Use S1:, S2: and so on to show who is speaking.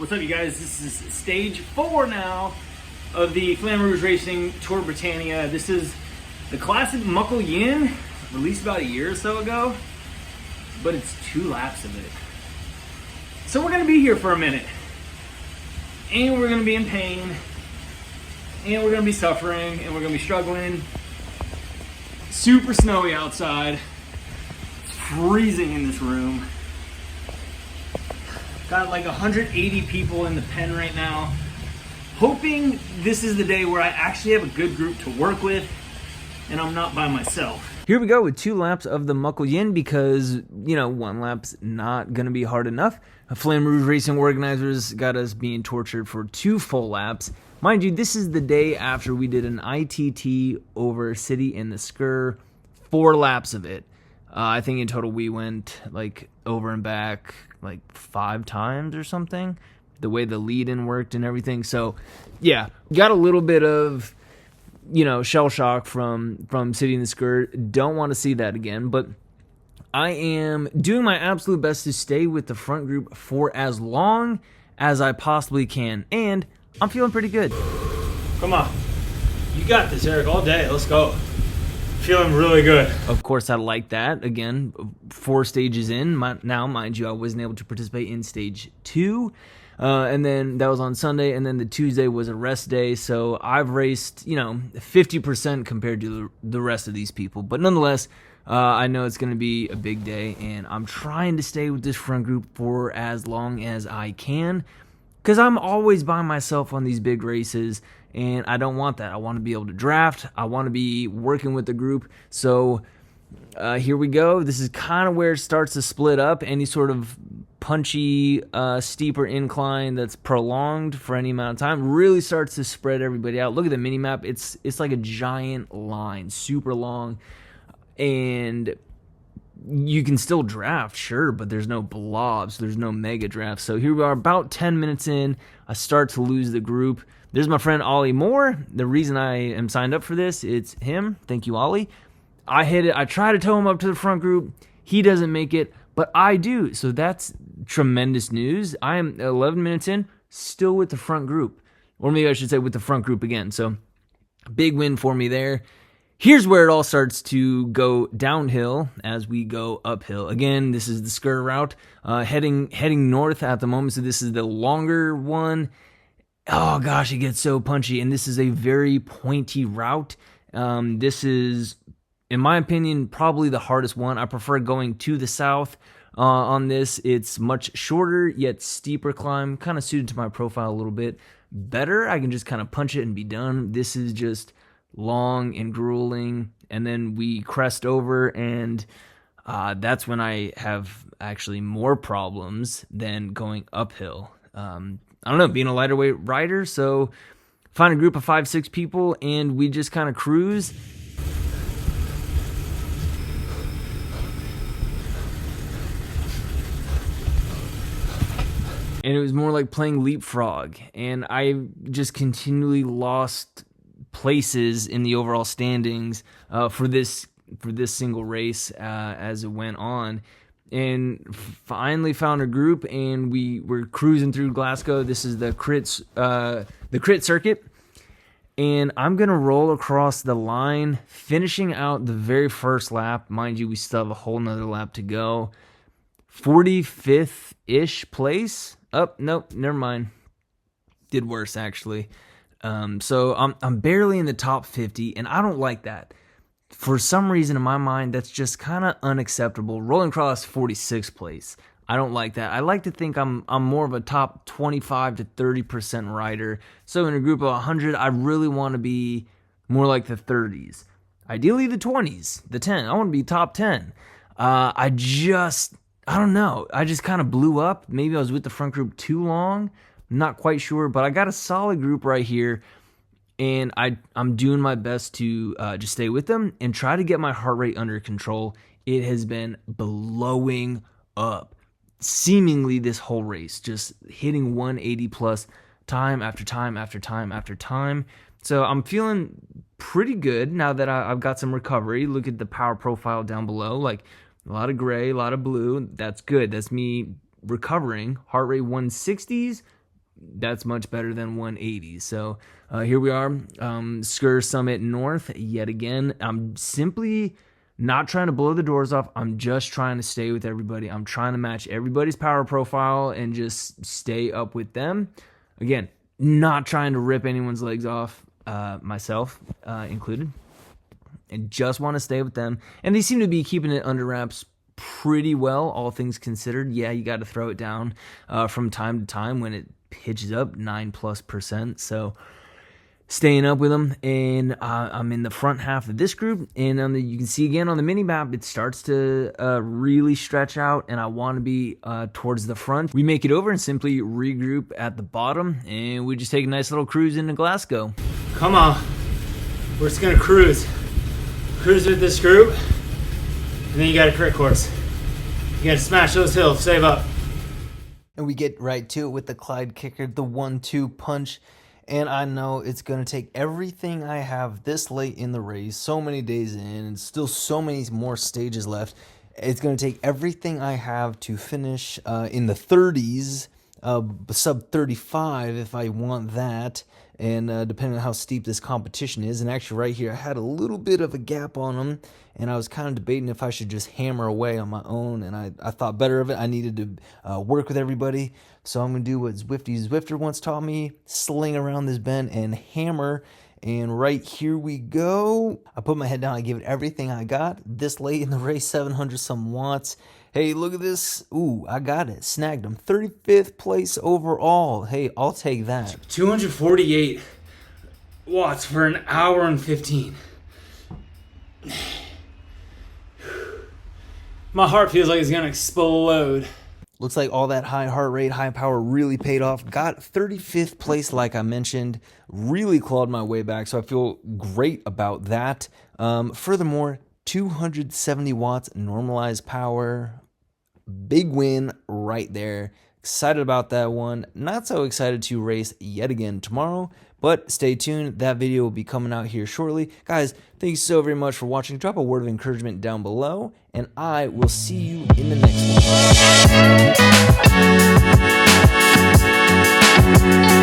S1: What's up, you guys? This is stage 4 now of the Flamme Rouge Racing Tour Britannia. This is the classic Muckle Yin, released about a year or so ago, but it's 2 laps of it. So we're gonna be here for a minute, and we're gonna be in pain, and we're gonna be suffering, and we're gonna be struggling. Super snowy outside. It's freezing in this room. Got like 180 people in the pen right now. Hoping this is the day where I actually have a good group to work with and I'm not by myself.
S2: Here we go with 2 laps of the Muckle Yin because, 1 lap's not going to be hard enough. Flamme Rouge Racing organizers got us being tortured for 2 full laps. Mind you, this is the day after we did an ITT over City in the Skur, 4 laps of it. I think in total we went like over and back like 5 times or something, the way the lead-in worked and everything. So yeah, got a little bit of shell shock from City in the Skur. Don't want to see that again, but I am doing my absolute best to stay with the front group for as long as I possibly can, and I'm feeling pretty good.
S1: Come on, you got this, Eric, all day. Let's go. Feeling really good.
S2: Of course, I like that. Again, 4 stages in. Now, mind you, I wasn't able to participate in stage 2. And then that was on Sunday. And then the Tuesday was a rest day. So I've raced, 50% compared to the rest of these people. But nonetheless, I know it's going to be a big day. And I'm trying to stay with this front group for as long as I can, because I'm always by myself on these big races. And I don't want that. I want to be able to draft. I want to be working with the group. So here we go. This is kind of where it starts to split up. Any sort of punchy, steeper incline that's prolonged for any amount of time really starts to spread everybody out. Look at the mini map. It's like a giant line, super long. And you can still draft, sure, but there's no blobs. There's no mega drafts. So here we are, about 10 minutes in. I start to lose the group. There's my friend Ollie Moore. The reason I am signed up for this, it's him. Thank you, Ollie. I hit it. I try to tow him up to the front group. He doesn't make it, but I do. So that's tremendous news. I am 11 minutes in, still with the front group. Or maybe I should say with the front group again. So big win for me there. Here's where it all starts to go downhill as we go uphill. Again, this is the Skur route, heading north at the moment. So this is the longer one. Oh gosh, it gets so punchy, and this is a very pointy route. This is, in my opinion, probably the hardest one. I prefer going to the south on this. It's much shorter, yet steeper climb, kind of suited to my profile a little bit better. I can just kind of punch it and be done. This is just long and grueling, and then we crest over, and that's when I have actually more problems than going uphill. I don't know, being a lighter weight rider, so find a group of 5-6 people, and we just kind of cruise. And it was more like playing leapfrog, and I just continually lost places in the overall standings for this single race as it went on. And finally found a group, and we were cruising through Glasgow. This is the crit circuit, and I'm gonna roll across the line, finishing out the very first lap. Mind you, we still have a whole nother lap to go. 45th-ish place. Oh, nope, never mind. Did worse actually. So I'm barely in the top 50, and I don't like that. For some reason in my mind, that's just kind of unacceptable. Rolling across 46th place, I don't like that. I like to think I'm more of a top 25 to 30% rider. So in a group of 100, I really want to be more like the 30s. Ideally the 20s, the 10. I want to be top 10. I don't know. I just kind of blew up. Maybe I was with the front group too long. I'm not quite sure, but I got a solid group right here. And I'm doing my best to just stay with them and try to get my heart rate under control. It has been blowing up, seemingly this whole race, just hitting 180 plus time after time after time after time. So I'm feeling pretty good now that I've got some recovery. Look at the power profile down below, like a lot of gray, a lot of blue. That's good. That's me recovering. Heart rate 160s, that's much better than 180. So here we are, Skur Summit North yet again. I'm simply not trying to blow the doors off. I'm just trying to stay with everybody. I'm trying to match everybody's power profile and just stay up with them. Again, not trying to rip anyone's legs off, myself included, and just want to stay with them. And they seem to be keeping it under wraps pretty well, all things considered. Yeah, you got to throw it down from time to time when it pitches up 9+%. So staying up with them, and I'm in the front half of this group, and you can see again on the mini map, it starts to really stretch out, and I want to be towards the front. We make it over and simply regroup at the bottom, and we just take a nice little cruise into Glasgow.
S3: Come on, we're just gonna cruise with this group, and then you got a crit course. You gotta smash those hills, save up.
S2: And we get right to it with the Clyde kicker, the 1-2 punch. And I know it's going to take everything I have this late in the race, so many days in, and still so many more stages left. It's going to take everything I have to finish in the 30s, sub 35 if I want that, and depending on how steep this competition is. And actually right here, I had a little bit of a gap on them, and I was kind of debating if I should just hammer away on my own, and I thought better of it. I needed to work with everybody, so I'm going to do what Zwifter once taught me, sling around this bend and hammer. And right here we go. I put my head down, I give it everything I got. This late in the race, 700 some watts. Hey, look at this. Ooh, I got it. Snagged him. 35th place overall. Hey, I'll take that.
S3: 248 watts for an hour and 15. My heart feels like it's gonna explode.
S2: Looks like all that high heart rate, high power really paid off. Got 35th place, like I mentioned. Really clawed my way back, so I feel great about that. Furthermore, 270 watts normalized power. Big win right there. Excited about that one. Not so excited to race yet again tomorrow, but stay tuned. That video will be coming out here shortly. Guys, thank you so very much for watching. Drop a word of encouragement down below, and I will see you in the next one.